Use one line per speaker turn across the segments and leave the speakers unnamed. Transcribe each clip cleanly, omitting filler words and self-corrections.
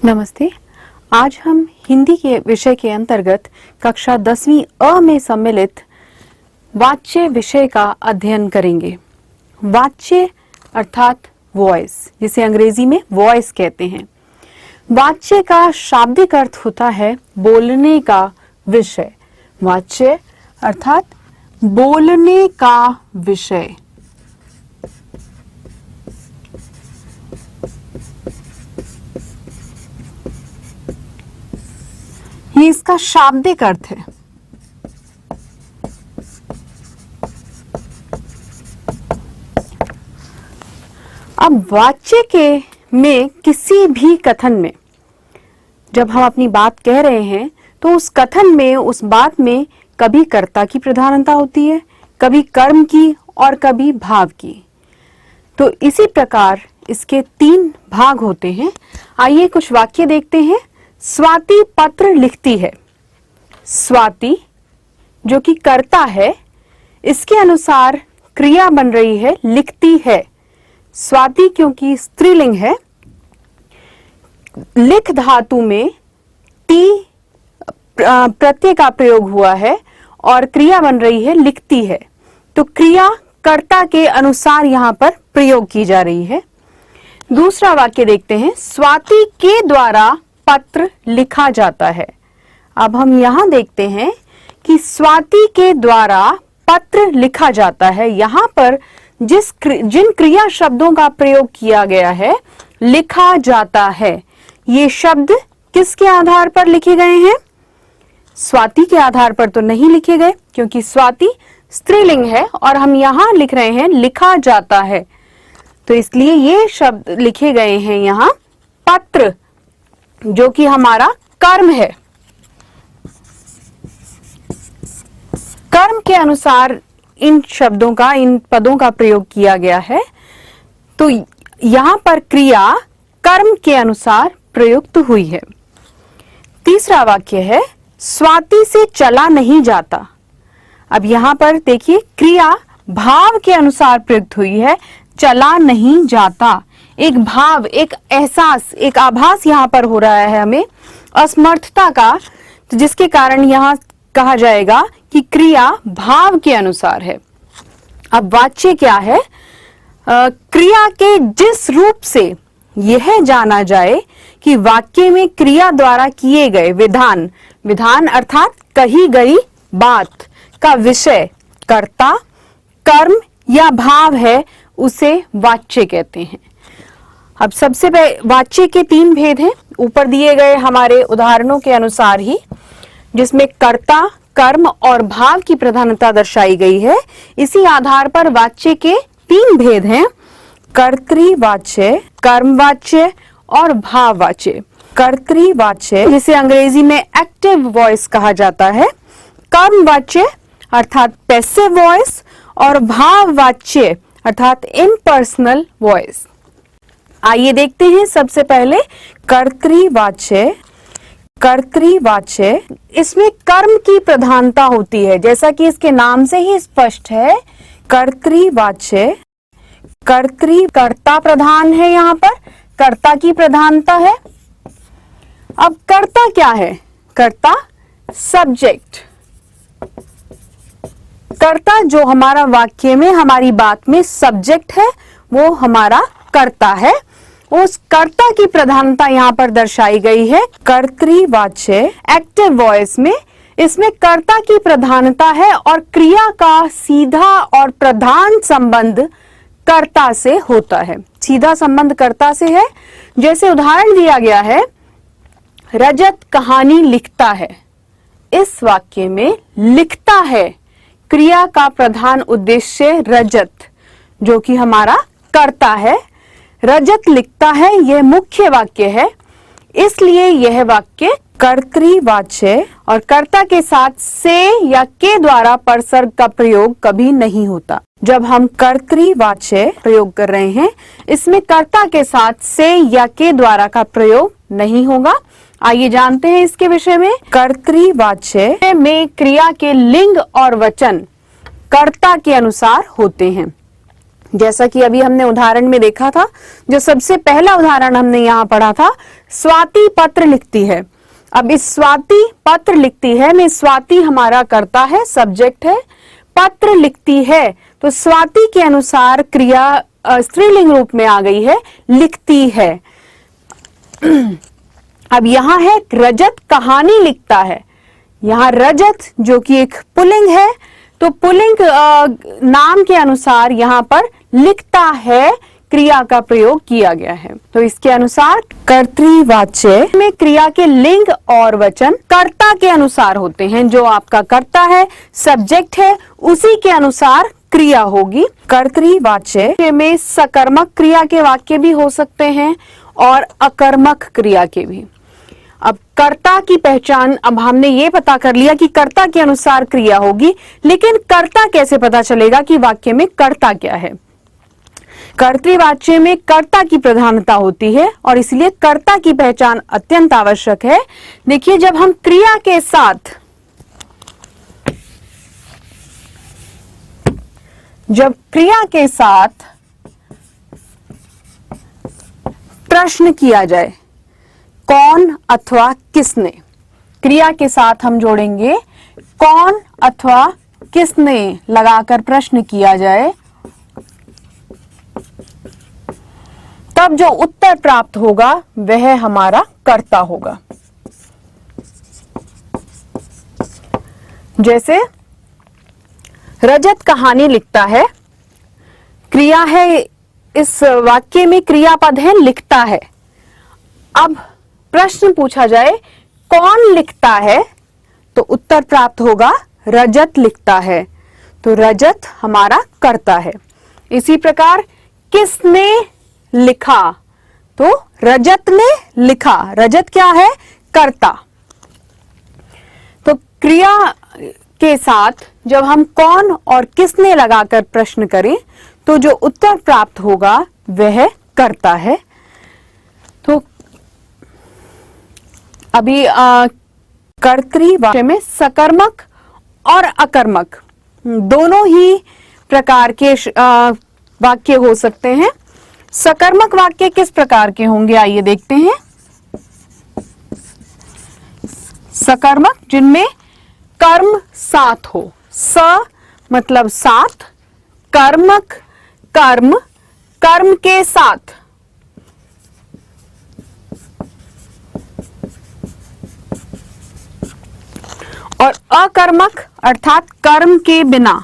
नमस्ते। आज हम हिंदी के विषय के अंतर्गत कक्षा 10वीं अ में सम्मिलित वाच्य विषय का अध्ययन करेंगे। वाच्य अर्थात वॉइस, जिसे अंग्रेजी में वॉइस कहते हैं। वाच्य का शाब्दिक अर्थ होता है बोलने का विषय। वाच्य अर्थात बोलने का विषय। ये इसका शाब्दिक अर्थ है। अब वाच्य के में किसी भी कथन में जब हम अपनी बात कह रहे हैं तो उस कथन में, उस बात में कभी कर्ता की प्रधानता होती है, कभी कर्म की और कभी भाव की। तो इसी प्रकार इसके 3 भाग होते हैं। आइए कुछ वाक्य देखते हैं। स्वाति पत्र लिखती है। स्वाति जो कि कर्ता है, इसके अनुसार क्रिया बन रही है लिखती है। स्वाति क्योंकि स्त्रीलिंग है, लिख धातु में टी प्रत्यय का प्रयोग हुआ है और क्रिया बन रही है लिखती है। तो क्रिया कर्ता के अनुसार यहां पर प्रयोग की जा रही है। दूसरा वाक्य देखते हैं। स्वाति के द्वारा पत्र लिखा जाता है। अब हम यहां देखते हैं कि स्वाति के द्वारा पत्र लिखा जाता है। यहां पर जिन क्रिया शब्दों का प्रयोग किया गया है, लिखा जाता है, ये शब्द किसके आधार पर लिखे गए हैं? स्वाति के आधार पर तो नहीं लिखे गए, क्योंकि स्वाति स्त्रीलिंग है और हम यहां लिख रहे हैं लिखा जाता है। तो इसलिए ये शब्द लिखे गए हैं यहां पत्र, जो कि हमारा कर्म है। कर्म के अनुसार इन शब्दों का, इन पदों का प्रयोग किया गया है। तो यहां पर क्रिया कर्म के अनुसार प्रयुक्त हुई है। तीसरा वाक्य है स्वाति से चला नहीं जाता। अब यहां पर देखिए क्रिया भाव के अनुसार प्रयुक्त हुई है, चला नहीं जाता। एक भाव, एक एहसास, एक आभास यहां पर हो रहा है हमें असमर्थता का, तो जिसके कारण यहां कहा जाएगा कि क्रिया भाव के अनुसार है। अब वाच्य क्या है? क्रिया के जिस रूप से यह जाना जाए कि वाक्य में क्रिया द्वारा किए गए विधान, विधान अर्थात कही गई बात का विषय कर्ता, कर्म या भाव है, उसे वाच्य कहते हैं। अब सबसे पहले वाच्य के 3 भेद हैं, ऊपर दिए गए हमारे उदाहरणों के अनुसार ही, जिसमें कर्ता, कर्म और भाव की प्रधानता दर्शाई गई है। इसी आधार पर वाच्य के 3 भेद हैं, कर्तृवाच्य, कर्मवाच्य और भाववाच्य। कर्तृवाच्य जिसे अंग्रेजी में एक्टिव वॉइस कहा जाता है, कर्मवाच्य अर्थात पैसिव वॉइस और भाववाच्य अर्थात इम्पर्सनल वॉइस। आइए देखते हैं सबसे पहले कर्तृवाच्य। कर्तृवाच्य, इसमें कर्म की प्रधानता होती है, जैसा कि इसके नाम से ही स्पष्ट है। कर्तृवाच्य, कर्ता प्रधान है, यहां पर कर्ता की प्रधानता है। अब कर्ता क्या है? कर्ता सब्जेक्ट। कर्ता जो हमारा वाक्य में, हमारी बात में सब्जेक्ट है, वो हमारा कर्ता है। उस कर्ता की प्रधानता यहां पर दर्शाई गई है कर्तृवाच्य एक्टिव वॉइस में। इसमें कर्ता की प्रधानता है और क्रिया का सीधा और प्रधान संबंध कर्ता से होता है। सीधा संबंध कर्ता से है। जैसे उदाहरण दिया गया है, रजत कहानी लिखता है। इस वाक्य में लिखता है क्रिया का प्रधान उद्देश्य रजत, जो कि हमारा कर्ता है। रजत लिखता है, यह मुख्य वाक्य है, इसलिए यह वाक्य कर्तृवाच्य और कर्ता के साथ से या के द्वारा परसर्ग का प्रयोग कभी नहीं होता। जब हम कर्तृवाच्य प्रयोग कर रहे हैं, इसमें कर्ता के साथ से या के द्वारा का प्रयोग नहीं होगा। आइए जानते हैं इसके विषय में। कर्तृवाच्य में क्रिया के लिंग और वचन कर्ता के अनुसार होते हैं। जैसा कि अभी हमने उदाहरण में देखा था, जो सबसे पहला उदाहरण हमने यहाँ पढ़ा था, स्वाति पत्र लिखती है। अब इस स्वाति पत्र लिखती है में स्वाति हमारा कर्ता है, सब्जेक्ट है, पत्र लिखती है, तो स्वाति के अनुसार क्रिया स्त्रीलिंग रूप में आ गई है, लिखती है। अब यहां है रजत कहानी लिखता है। यहां रजत जो कि एक पुल्लिंग है, तो पुल्लिंग नाम के अनुसार यहां पर लिखता है क्रिया का प्रयोग किया गया है। तो इसके अनुसार कर्तृवाच्य में क्रिया के लिंग और वचन कर्ता के अनुसार होते हैं। जो आपका कर्ता है, सब्जेक्ट है, उसी के अनुसार क्रिया होगी। कर्तृवाच्य में सकर्मक क्रिया के वाक्य भी हो सकते हैं और अकर्मक क्रिया के भी। अब कर्ता की पहचान, अब हमने ये पता कर लिया कि कर्ता के अनुसार क्रिया होगी, लेकिन कर्ता कैसे पता चलेगा कि वाक्य में कर्ता क्या है? कर्तृवाच्य में कर्ता की प्रधानता होती है और इसलिए कर्ता की पहचान अत्यंत आवश्यक है। देखिए, जब हम क्रिया के साथ प्रश्न किया जाए, कौन अथवा किसने, क्रिया के साथ हम जोड़ेंगे कौन अथवा किसने लगाकर प्रश्न किया जाए, तब जो उत्तर प्राप्त होगा वह हमारा कर्ता होगा। जैसे रजत कहानी लिखता है, क्रिया है, इस वाक्य में क्रियापद है लिखता है। अब प्रश्न पूछा जाए कौन लिखता है, तो उत्तर प्राप्त होगा रजत लिखता है, तो रजत हमारा कर्ता है। इसी प्रकार किसने लिखा, तो रजत ने लिखा, रजत क्या है? कर्ता। तो क्रिया के साथ जब हम कौन और किसने लगाकर प्रश्न करें, तो जो उत्तर प्राप्त होगा वह कर्ता है। तो अभी कर्तृवाच्य में सकर्मक और अकर्मक दोनों ही प्रकार के वाक्य हो सकते हैं। सकर्मक वाक्य किस प्रकार के होंगे, आइए देखते हैं। सकर्मक जिनमें कर्म साथ हो, स मतलब साथ, कर्मक कर्म, कर्म के साथ। और अकर्मक अर्थात कर्म के बिना।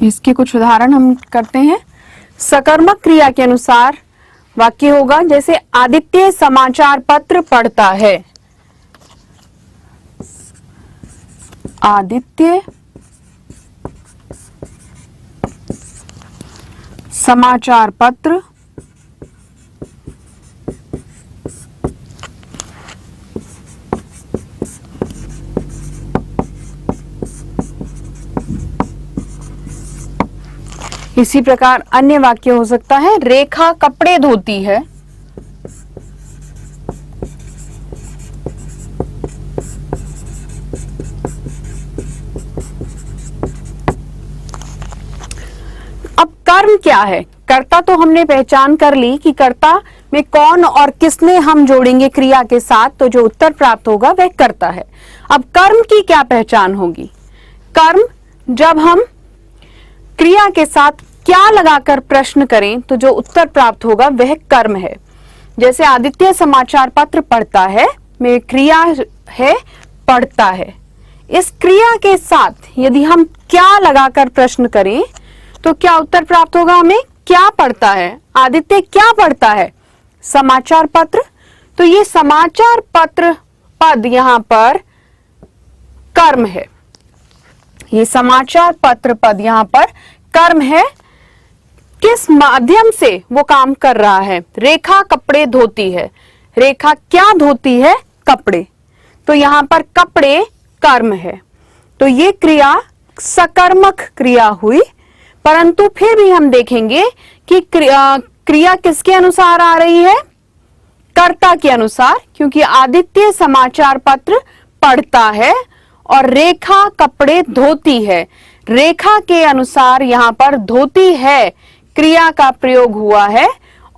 इसके कुछ उदाहरण हम करते हैं। सकर्मक क्रिया के अनुसार वाक्य होगा, जैसे आदित्य समाचार पत्र पढ़ता है। आदित्य समाचार पत्र इसी प्रकार अन्य वाक्य हो सकता है, रेखा कपड़े धोती है। अब कर्म क्या है? कर्ता तो हमने पहचान कर ली कि कर्ता में कौन और किसने हम जोड़ेंगे क्रिया के साथ, तो जो उत्तर प्राप्त होगा वह कर्ता है। अब कर्म की क्या पहचान होगी? कर्म जब हम क्रिया के साथ क्या लगाकर प्रश्न करें, तो जो उत्तर प्राप्त होगा वह कर्म है। जैसे आदित्य समाचार पत्र पढ़ता है में क्रिया है पढ़ता है। इस क्रिया के साथ यदि हम क्या लगाकर प्रश्न करें, तो क्या उत्तर प्राप्त होगा हमें? क्या पढ़ता है? आदित्य क्या पढ़ता है? समाचार पत्र। तो ये समाचार पत्र पद यहां पर कर्म है। ये समाचार पत्र पद यहां पर कर्म है। किस माध्यम से वो काम कर रहा है? रेखा कपड़े धोती है। रेखा क्या धोती है? कपड़े। तो यहां पर कपड़े कर्म है। तो ये क्रिया सकर्मक क्रिया हुई। परंतु फिर भी हम देखेंगे कि क्रिया किसके अनुसार आ रही है? कर्ता के अनुसार, क्योंकि आदित्य समाचार पत्र पढ़ता है और रेखा कपड़े धोती है। रेखा के अनुसार यहां पर धोती है क्रिया का प्रयोग हुआ है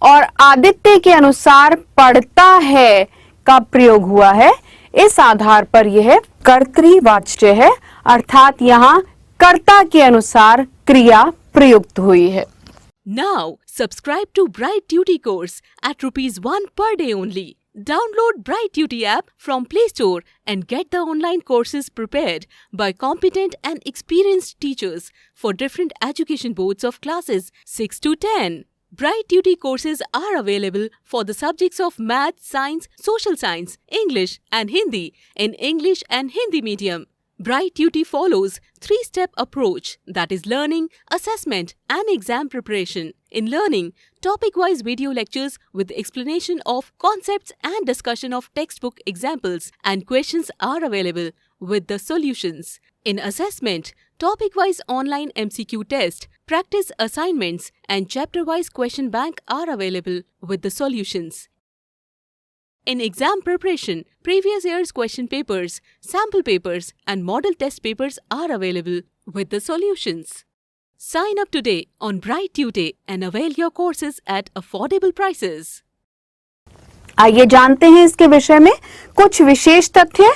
और आदित्य के अनुसार पढ़ता है का प्रयोग हुआ है। इस आधार पर यह कर्तृवाच्य है, अर्थात यहां कर्ता के अनुसार क्रिया प्रयुक्त हुई है।
Now subscribe to Bright Duty course at ₹1 per day only. Download Bright Duty app from Play Store and get the online courses prepared by competent and experienced teachers for different education boards of classes 6 to 10. Bright Duty courses are available for the subjects of Math, Science, Social Science, English and Hindi in English and Hindi medium. Bright Duty follows 3-step approach, that is learning, assessment and exam preparation. In learning, topic-wise video lectures with explanation of concepts and discussion of textbook examples and questions are available with the solutions. In assessment, topic-wise online MCQ test, practice assignments and chapter-wise question bank are available with the solutions. In exam preparation, previous year's question papers, sample papers and model test papers are available with the solutions. Sign up today on Bright Tutor and avail your courses at affordable prices.
आइए जानते हैं इसके विषय में कुछ विशेष तथ्य।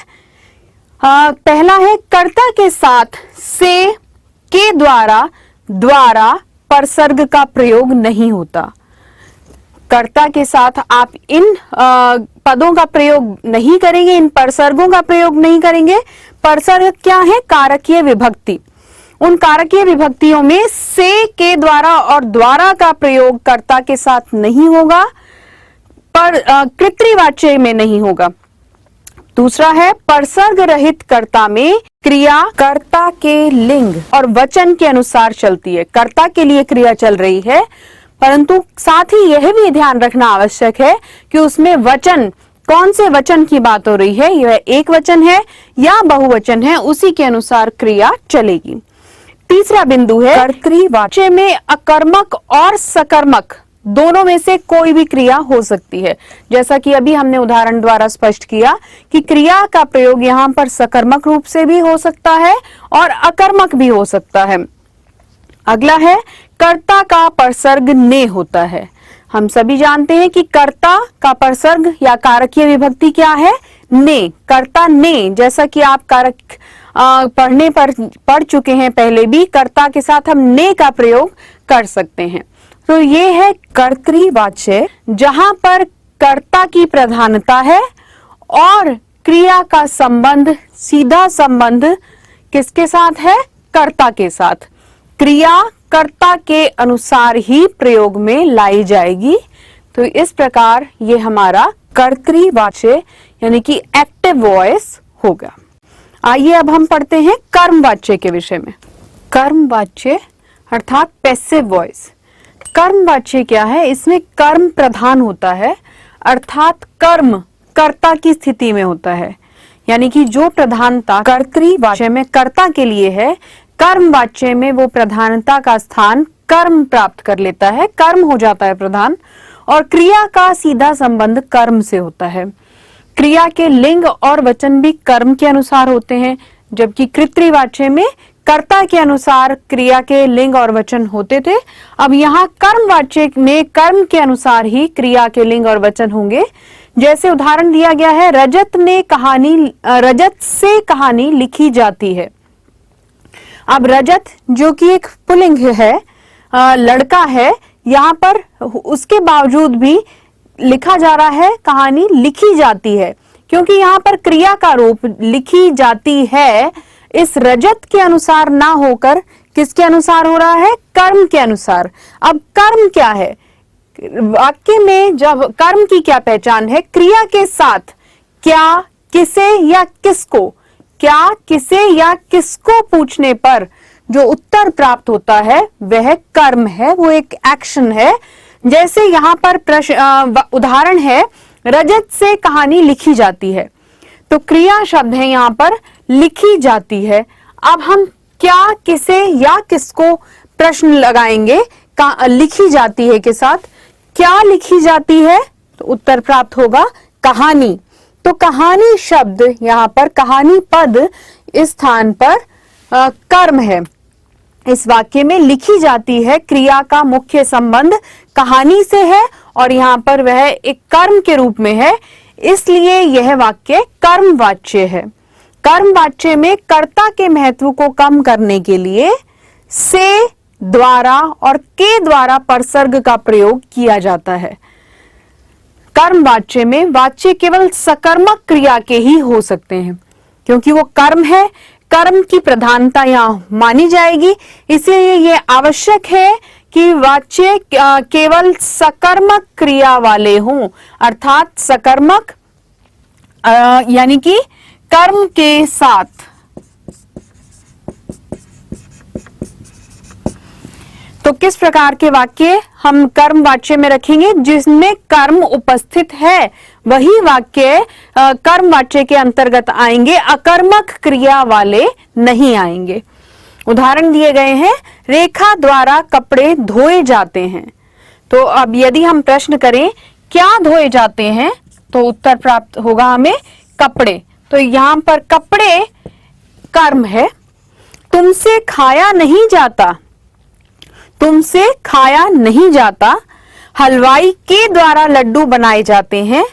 पहला है कर्ता के साथ से, के द्वारा परसर्ग का प्रयोग नहीं होता। कर्ता के साथ आप इन पदों का प्रयोग नहीं करेंगे, इन परसर्गों का प्रयोग नहीं करेंगे। परसर्ग क्या है? कारकीय विभक्ति। उन कारकीय विभक्तियों में से, के द्वारा और द्वारा का प्रयोग कर्ता के साथ नहीं होगा, पर कर्तृवाच्य में नहीं होगा। दूसरा है परसर्ग रहित कर्ता में क्रिया कर्ता के लिंग और वचन के अनुसार चलती है। कर्ता के लिए क्रिया चल रही है, परंतु साथ ही यह भी ध्यान रखना आवश्यक है कि उसमें वचन, कौन से वचन की बात हो रही है, यह एक वचन है या बहुवचन है, उसी के अनुसार क्रिया चलेगी। तीसरा बिंदु है कर्तृवाच्य में अकर्मक और सकर्मक दोनों में से कोई भी क्रिया हो सकती है। जैसा कि अभी हमने उदाहरण द्वारा स्पष्ट किया कि क्रिया का प्रयोग यहाँ पर सकर्मक रूप से भी हो सकता है और अकर्मक भी हो सकता है। अगला है कर्ता का परसर्ग ने होता है। हम सभी जानते हैं कि कर्ता का परसर्ग या कारकीय विभक्ति क्या है? ने। कर्ता ने, जैसा कि आप कारक पढ़ने पर पढ़ चुके हैं पहले भी, कर्ता के साथ हम ने का प्रयोग कर सकते हैं। तो ये है कर्तृवाच्य, जहां पर कर्ता की प्रधानता है और क्रिया का संबंध, सीधा संबंध किसके साथ है? कर्ता के साथ। क्रिया कर्ता के अनुसार ही प्रयोग में लाई जाएगी। तो इस प्रकार ये हमारा कर्तृवाच्य यानी कि एक्टिव वॉइस होगा। आइए अब हम पढ़ते हैं कर्मवाच्य के विषय में। कर्मवाच्य अर्थात पैसिव वॉइस। कर्मवाच्य क्या है? इसमें कर्म प्रधान होता है, अर्थात कर्म कर्ता की स्थिति में होता है, यानी कि जो प्रधानता कर्तृवाच्य में कर्ता के लिए है, कर्मवाच्य में वो प्रधानता का स्थान कर्म प्राप्त कर लेता है, कर्म हो जाता है प्रधान, और क्रिया का सीधा संबंध कर्म से होता है। क्रिया के लिंग और वचन भी कर्म के अनुसार होते हैं, जबकि कर्तृवाच्य में कर्ता के अनुसार क्रिया के लिंग और वचन होते थे। अब यहाँ कर्मवाच्य में कर्म के अनुसार ही क्रिया के लिंग और वचन होंगे। जैसे उदाहरण दिया गया है, रजत से कहानी लिखी जाती है। अब रजत जो कि एक पुल्लिंग है, लड़का है, यहाँ पर उसके बावजूद भी लिखा जा रहा है, कहानी लिखी जाती है, क्योंकि यहाँ पर क्रिया का रूप लिखी जाती है इस रजत के अनुसार ना होकर किसके अनुसार हो रहा है? कर्म के अनुसार। अब कर्म क्या है? वाक्य में जब कर्म की क्या पहचान है? क्रिया के साथ क्या, किसे या किसको, क्या, किसे या किसको पूछने पर जो उत्तर प्राप्त होता है वह कर्म है, वो एक एक्शन है। जैसे यहाँ पर उदाहरण है, रजत से कहानी लिखी जाती है, तो क्रिया शब्द है यहाँ पर लिखी जाती है। अब हम क्या, किसे या किसको प्रश्न लगाएंगे, लिखी जाती है के साथ, क्या लिखी जाती है? तो उत्तर प्राप्त होगा कहानी। तो कहानी शब्द यहाँ पर, कहानी पद इस स्थान पर कर्म है। इस वाक्य में लिखी जाती है क्रिया का मुख्य संबंध कहानी से है और यहाँ पर वह एक कर्म के रूप में है, इसलिए यह वाक्य कर्मवाच्य है। कर्मवाच्य में कर्ता के महत्व को कम करने के लिए से, द्वारा और के द्वारा परसर्ग का प्रयोग किया जाता है। कर्मवाच्य में वाच्य केवल सकर्मक क्रिया के ही हो सकते हैं, क्योंकि वो कर्म है, कर्म की प्रधानता यहाँ मानी जाएगी, इसलिए ये आवश्यक है कि वाच्य केवल सकर्मक क्रिया वाले हों, अर्थात सकर्मक यानी कि कर्म के साथ। तो किस प्रकार के वाक्य हम कर्म वाच्य में रखेंगे? जिसमें कर्म उपस्थित है वही वाक्य कर्म वाच्य के अंतर्गत आएंगे, अकर्मक क्रिया वाले नहीं आएंगे। उदाहरण दिए गए हैं, रेखा द्वारा कपड़े धोए जाते हैं। तो अब यदि हम प्रश्न करें क्या धोए जाते हैं, तो उत्तर प्राप्त होगा हमें कपड़े। तो यहां पर कपड़े कर्म है। तुमसे खाया नहीं जाता, तुमसे खाया नहीं जाता। हलवाई के द्वारा लड्डू बनाए जाते हैं।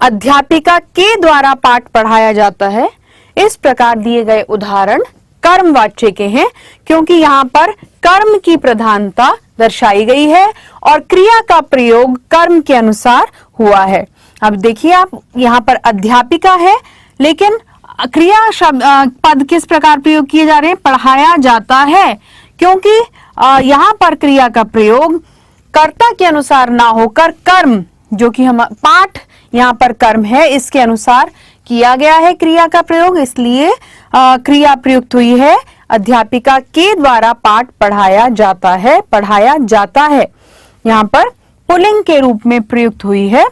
अध्यापिका के द्वारा पाठ पढ़ाया जाता है। इस प्रकार दिए गए उदाहरण कर्मवाच्य के हैं, क्योंकि यहाँ पर कर्म की प्रधानता दर्शाई गई है और क्रिया का प्रयोग कर्म के अनुसार हुआ है। अब देखिए आप, यहाँ पर अध्यापिका है, लेकिन क्रिया शब्द पद किस प्रकार प्रयोग किए जा रहे हैं? पढ़ाया जाता है, क्योंकि यहाँ पर क्रिया का प्रयोग कर्ता के अनुसार ना होकर कर्म, जो कि हम पाठ यहाँ पर कर्म है, इसके अनुसार किया गया है क्रिया का प्रयोग, इसलिए क्रिया प्रयुक्त हुई है। अध्यापिका के द्वारा पाठ पढ़ाया जाता है, पढ़ाया जाता है यहाँ पर पुल्लिंग के रूप में प्रयुक्त हुई है।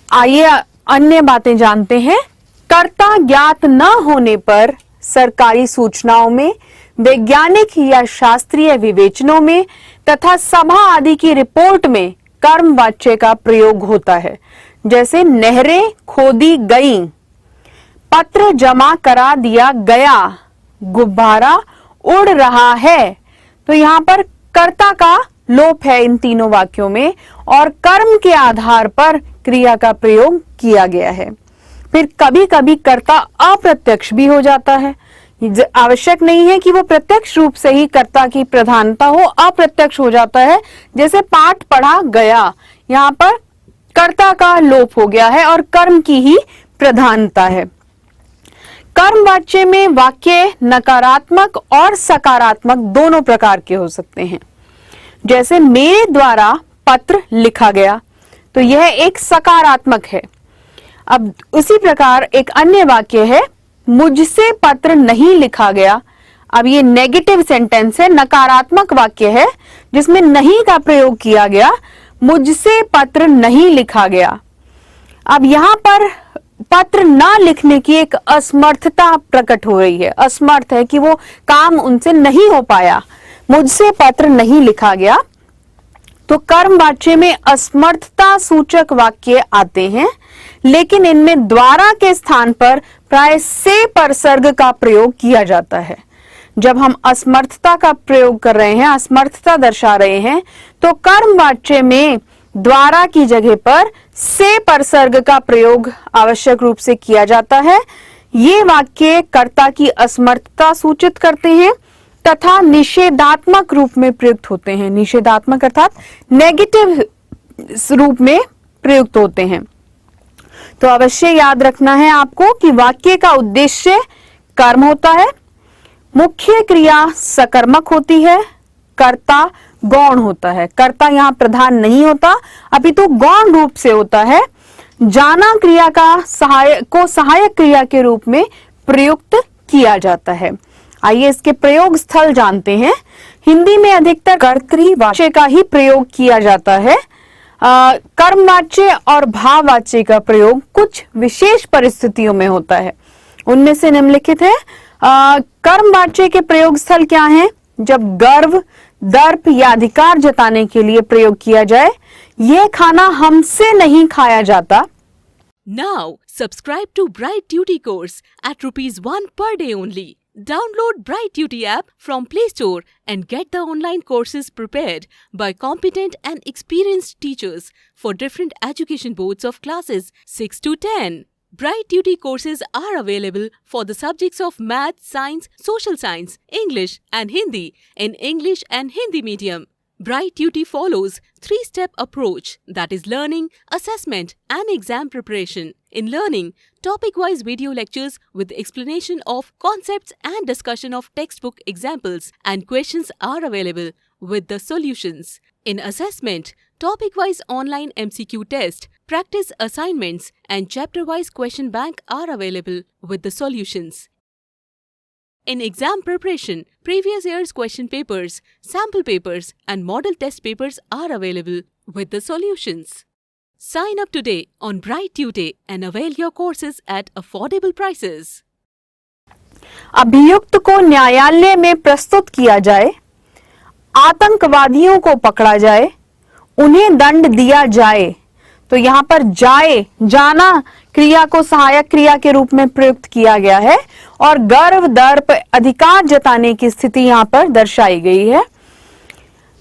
आइए अन्य बातें जानते हैं। कर्ता ज्ञात न होने पर सरकारी सूचनाओं में, वैज्ञानिक या शास्त्रीय विवेचनों में तथा सभा आदि की रिपोर्ट में कर्मवाच्य का प्रयोग होता है। जैसे नहरें खोदी गई, पत्र जमा करा दिया गया, गुब्बारा उड़ रहा है। तो यहाँ पर कर्ता का लोप है इन तीनों वाक्यों में और कर्म के आधार पर क्रिया का प्रयोग किया गया है। फिर कभी कभी कर्ता अप्रत्यक्ष भी हो जाता है। आवश्यक नहीं है कि वो प्रत्यक्ष रूप से ही कर्ता की प्रधानता हो, अप्रत्यक्ष हो जाता है। जैसे पाठ पढ़ा गया, यहाँ पर कर्ता का लोप हो गया है और कर्म की ही प्रधानता है। कर्मवाच्य में वाक्य नकारात्मक और सकारात्मक दोनों प्रकार के हो सकते हैं। जैसे मेरे द्वारा पत्र लिखा गया, तो यह एक सकारात्मक है। अब उसी प्रकार एक अन्य वाक्य है, मुझसे पत्र नहीं लिखा गया। अब ये नेगेटिव सेंटेंस है, नकारात्मक वाक्य है जिसमें नहीं का प्रयोग किया गया। मुझसे पत्र नहीं लिखा गया। अब यहाँ पर पत्र ना लिखने की एक असमर्थता प्रकट हो रही है, असमर्थ है कि वो काम उनसे नहीं हो पाया। मुझसे पत्र नहीं लिखा गया। तो कर्मवाच्य में असमर्थता सूचक वाक्य आते हैं, लेकिन इनमें द्वारा के स्थान पर प्राय से परसर्ग का प्रयोग किया जाता है। जब हम असमर्थता का प्रयोग कर रहे हैं, असमर्थता दर्शा रहे हैं, तो कर्मवाच्य में द्वारा की जगह पर से परसर्ग का प्रयोग आवश्यक रूप से किया जाता है। ये वाक्य कर्ता की असमर्थता सूचित करते हैं तथा निषेधात्मक रूप में प्रयुक्त होते हैं। निषेधात्मक अर्थात नेगेटिव रूप में प्रयुक्त होते हैं। तो अवश्य याद रखना है आपको कि वाक्य का उद्देश्य कर्म होता है, मुख्य क्रिया सकर्मक होती है, कर्ता गौण होता है। कर्ता यहाँ प्रधान नहीं होता, अपितु गौण रूप से होता है। जाना क्रिया का सहायक क्रिया के रूप में प्रयुक्त किया जाता है। आइए इसके प्रयोग स्थल जानते हैं। हिंदी में अधिकतर कर्तृवाच्य का ही प्रयोग किया जाता है। कर्मवाच्य और भाववाच्य का प्रयोग कुछ विशेष परिस्थितियों में होता है। उनमें से निम्नलिखित है। कर्मवाच्य के प्रयोग स्थल क्या हैं? जब गर्व, दर्प या अधिकार जताने के लिए प्रयोग किया जाए। यह खाना हमसे नहीं खाया जाता।
Now, subscribe to Bright Duty course at ₹1 per day only. Download Bright Duty app from Play Store and get the online courses prepared by competent and experienced teachers for different education boards of classes 6 to 10. Bright Duty courses are available for the subjects of Math, Science, Social Science, English and Hindi in English and Hindi medium. Bright Duty follows 3-step approach, that is learning, assessment and exam preparation. In learning, topic-wise video lectures with explanation of concepts and discussion of textbook examples and questions are available with the solutions. In assessment, topic-wise online MCQ test, practice assignments and chapter-wise question bank are available with the solutions. In exam preparation, previous year's question papers, sample papers and model test papers are available with the solutions. Sign up today on Bright Tuesday and avail your courses at affordable prices.
अभियुक्त को न्यायालय में प्रस्तुत किया जाए, आतंकवादियों को पकड़ा जाए, उन्हें दंड दिया जाए। तो यहाँ पर जाए, जाना क्रिया को सहायक क्रिया के रूप में प्रयुक्त किया गया है और गर्व, दर्प, अधिकार जताने की स्थिति यहाँ पर दर्शाई गई है।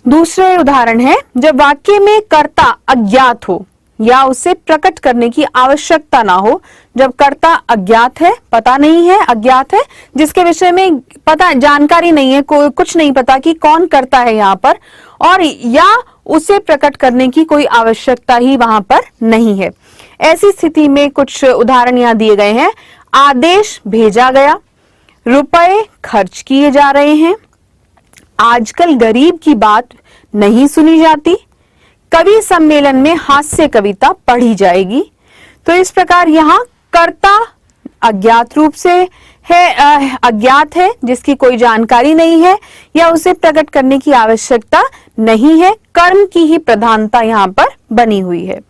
दूसरे उदाहरण है, जब वाक्य में कर्ता अज्ञात हो या उसे प्रकट करने की आवश्यकता ना हो। जब कर्ता अज्ञात है, पता नहीं है, अज्ञात है, जिसके विषय में पता जानकारी नहीं है, कोई कुछ नहीं पता कि कौन करता है यहाँ पर, और या उसे प्रकट करने की कोई आवश्यकता ही वहां पर नहीं है। ऐसी स्थिति में कुछ उदाहरण यहाँ दिए गए हैं। आदेश भेजा गया, रुपए खर्च किए जा रहे हैं, आजकल गरीब की बात नहीं सुनी जाती, कवि सम्मेलन में हास्य कविता पढ़ी जाएगी। तो इस प्रकार यहाँ कर्ता अज्ञात रूप से है, अज्ञात है, जिसकी कोई जानकारी नहीं है या उसे प्रकट करने की आवश्यकता नहीं है। कर्म की ही प्रधानता यहाँ पर बनी हुई है।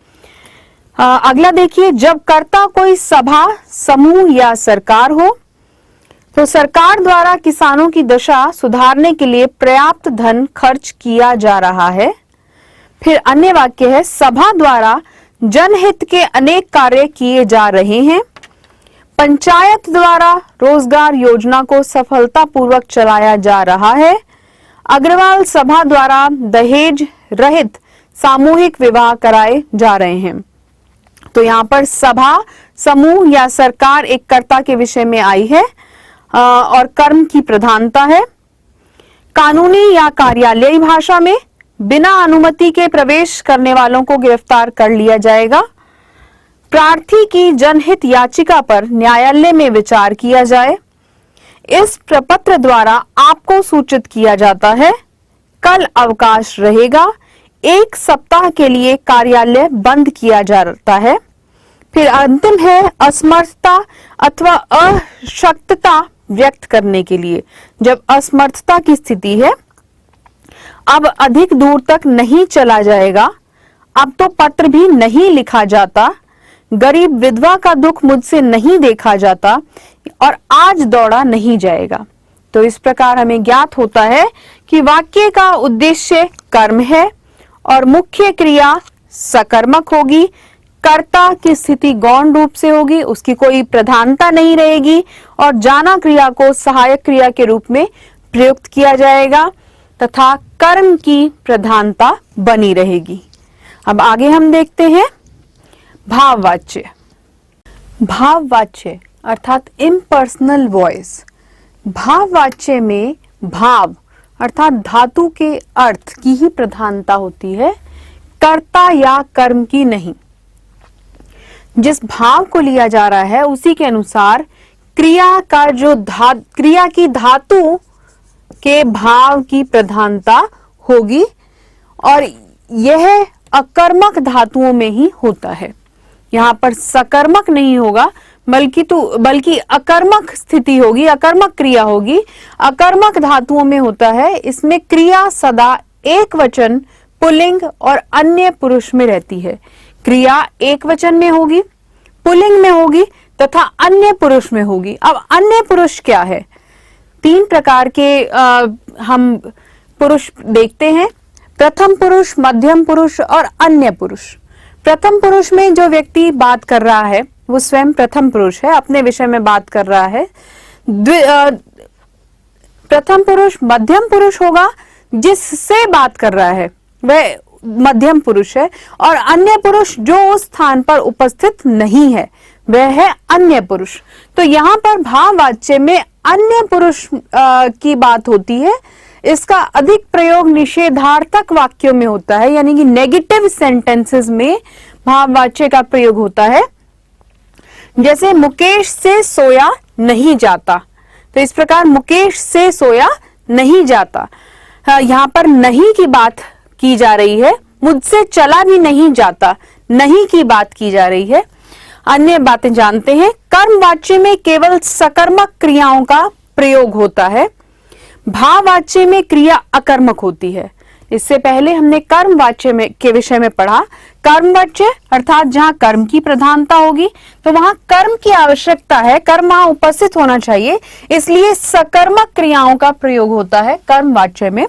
अगला देखिए, जब कर्ता कोई सभा, समूह या सरकार हो, तो सरकार द्वारा किसानों की दशा सुधारने के लिए पर्याप्त धन खर्च किया जा रहा है। फिर अन्य वाक्य है, सभा द्वारा जनहित के अनेक कार्य किए जा रहे हैं, पंचायत द्वारा रोजगार योजना को सफलतापूर्वक चलाया जा रहा है, अग्रवाल सभा द्वारा दहेज रहित सामूहिक विवाह कराए जा रहे हैं। तो यहाँ पर सभा, समूह या सरकार एक कर्ता के विषय में आई है और कर्म की प्रधानता है। कानूनी या कार्यालयी भाषा में बिना अनुमति के प्रवेश करने वालों को गिरफ्तार कर लिया जाएगा। प्रार्थी की जनहित याचिका पर न्यायालय में विचार किया जाए। इस प्रपत्र द्वारा आपको सूचित किया जाता है, कल अवकाश रहेगा, 1 सप्ताह के लिए कार्यालय बंद किया जाता है। फिर अंतिम है, असमर्थता अथवा अशक्तता व्यक्त करने के लिए। जब असमर्थता की स्थिति है, अब अधिक दूर तक नहीं चला जाएगा, अब तो पत्र भी नहीं लिखा जाता, गरीब विधवा का दुख मुझसे नहीं देखा जाता और आज दौड़ा नहीं जाएगा। तो इस प्रकार हमें ज्ञात होता है कि वाक्य का उद्देश्य कर्म है और मुख्य क्रिया सकर्मक होगी, कर्ता की स्थिति गौण रूप से होगी, उसकी कोई प्रधानता नहीं रहेगी और जाना क्रिया को सहायक क्रिया के रूप में प्रयुक्त किया जाएगा तथा कर्म की प्रधानता बनी रहेगी। अब आगे हम देखते हैं भाववाच्य। भाववाच्य अर्थात इम्पर्सनल वॉइस। भाववाच्य में भाव अर्थात धातु के अर्थ की ही प्रधानता होती है, कर्ता या कर्म की नहीं। जिस भाव को लिया जा रहा है उसी के अनुसार क्रिया का जो क्रिया की धातु के भाव की प्रधानता होगी और यह अकर्मक धातुओं में ही होता है। यहाँ पर सकर्मक नहीं होगा बल्कि अकर्मक स्थिति होगी, अकर्मक क्रिया होगी। अकर्मक धातुओं में होता है, इसमें क्रिया सदा एक वचन, पुल्लिंग और अन्य पुरुष में रहती है। क्रिया एक वचन में होगी, पुल्लिंग में होगी तथा अन्य पुरुष में होगी। अब अन्य पुरुष क्या है? तीन प्रकार के हम पुरुष देखते हैं, प्रथम पुरुष, मध्यम पुरुष और अन्य पुरुष। प्रथम पुरुष में जो व्यक्ति बात कर रहा है वो स्वयं प्रथम पुरुष है, अपने विषय में बात कर रहा है। प्रथम पुरुष मध्यम पुरुष होगा, जिससे बात कर रहा है वह मध्यम पुरुष है, और अन्य पुरुष जो उस स्थान पर उपस्थित नहीं है वह है अन्य पुरुष। तो यहाँ पर भाववाच्य में अन्य पुरुष की बात होती है। इसका अधिक प्रयोग निषेधार्थक वाक्यों में होता है, यानी कि नेगेटिव सेंटेंसेस में भाववाच्य का प्रयोग होता है। जैसे मुकेश से सोया नहीं जाता, तो इस प्रकार मुकेश से सोया नहीं जाता, यहाँ पर नहीं की बात की जा रही है। मुझसे चला भी नहीं जाता, नहीं की बात की जा रही है। अन्य बातें जानते हैं। कर्मवाच्य में केवल सकर्मक क्रियाओं का प्रयोग होता है, भाववाच्य में क्रिया अकर्मक होती है। इससे पहले हमने कर्मवाच्य में के विषय में पढ़ा। कर्मवाच्य अर्थात जहां कर्म की प्रधानता होगी तो वहां कर्म की आवश्यकता है, कर्म वहां उपस्थित होना चाहिए, इसलिए सकर्मक क्रियाओं का प्रयोग होता है कर्मवाच्य में।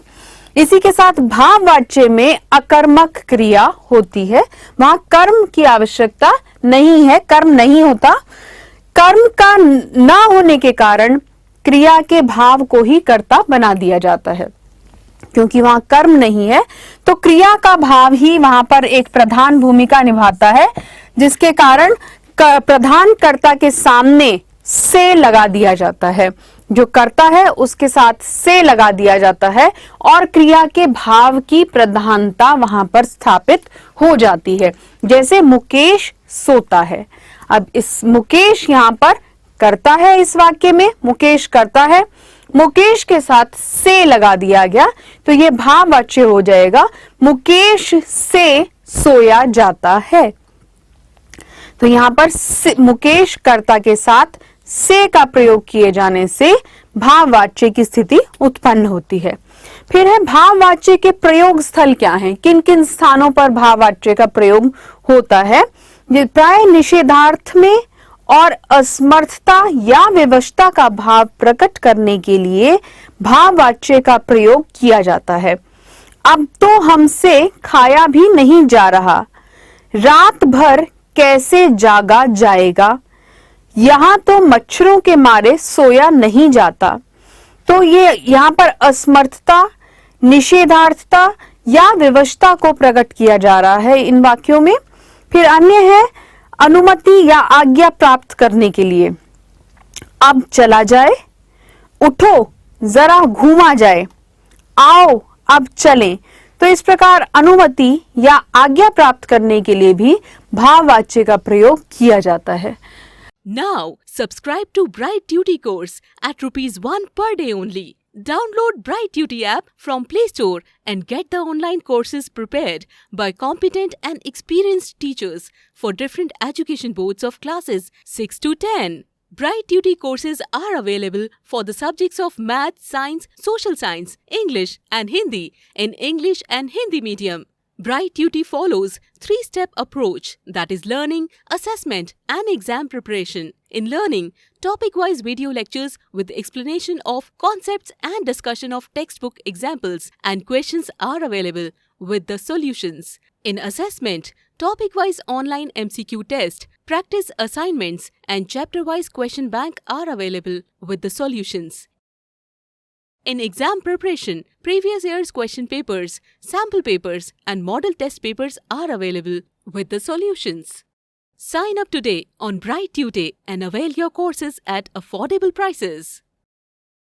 इसी के साथ भाववाच्य में अकर्मक क्रिया होती है, वहां कर्म की आवश्यकता नहीं है, कर्म नहीं होता। कर्म का न होने के कारण क्रिया के भाव को ही कर्ता बना दिया जाता है, क्योंकि वहां कर्म नहीं है तो क्रिया का भाव ही वहां पर एक प्रधान भूमिका निभाता है, जिसके कारण प्रधान कर्ता के सामने से लगा दिया जाता है। जो कर्ता है उसके साथ से लगा दिया जाता है और क्रिया के भाव की प्रधानता वहां पर स्थापित हो जाती है। जैसे मुकेश सोता है, अब इस मुकेश यहाँ पर कर्ता है, इस वाक्य में मुकेश कर्ता है, मुकेश के साथ से लगा दिया गया तो ये भाववाच्य हो जाएगा, मुकेश से सोया जाता है। तो यहाँ पर मुकेश कर्ता के साथ से का प्रयोग किए जाने से भाववाच्य की स्थिति उत्पन्न होती है। फिर है भाववाच्य के प्रयोग स्थल क्या हैं, किन किन स्थानों पर भाववाच्य का प्रयोग होता है। प्राय निषेधार्थ में और असमर्थता या विवशता का भाव प्रकट करने के लिए भाववाच्य का प्रयोग किया जाता है। अब तो हमसे खाया भी नहीं जा रहा, रात भर कैसे जागा जाएगा, यहां तो मच्छरों के मारे सोया नहीं जाता। तो ये यहाँ पर असमर्थता, निषेधार्थता या विवशता को प्रकट किया जा रहा है इन वाक्यों में। फिर अन्य है अनुमति या आज्ञा प्राप्त करने के लिए, अब चला जाए, उठो जरा घूमा जाए, आओ अब चलें। तो इस प्रकार अनुमति या आज्ञा प्राप्त करने के लिए भी भाववाच्य का प्रयोग किया जाता है।
Now, subscribe to Bright Duty course at ₹1 per day only. Download Bright Duty app from Play Store and get the online courses prepared by competent and experienced teachers for different education boards of classes 6 to 10. Bright Duty courses are available for the subjects of Math, Science, Social Science, English and Hindi in English and Hindi medium. Bright Duty follows 3-step approach, that is learning, assessment and exam preparation. In learning, topic-wise video lectures with explanation of concepts and discussion of textbook examples and questions are available with the solutions. In assessment, topic-wise online MCQ test, practice assignments and chapter-wise question bank are available with the solutions. In exam preparation, previous year's question papers, sample papers and model test papers are available with the solutions. Sign up today on Bright Tutor and avail your courses at affordable prices.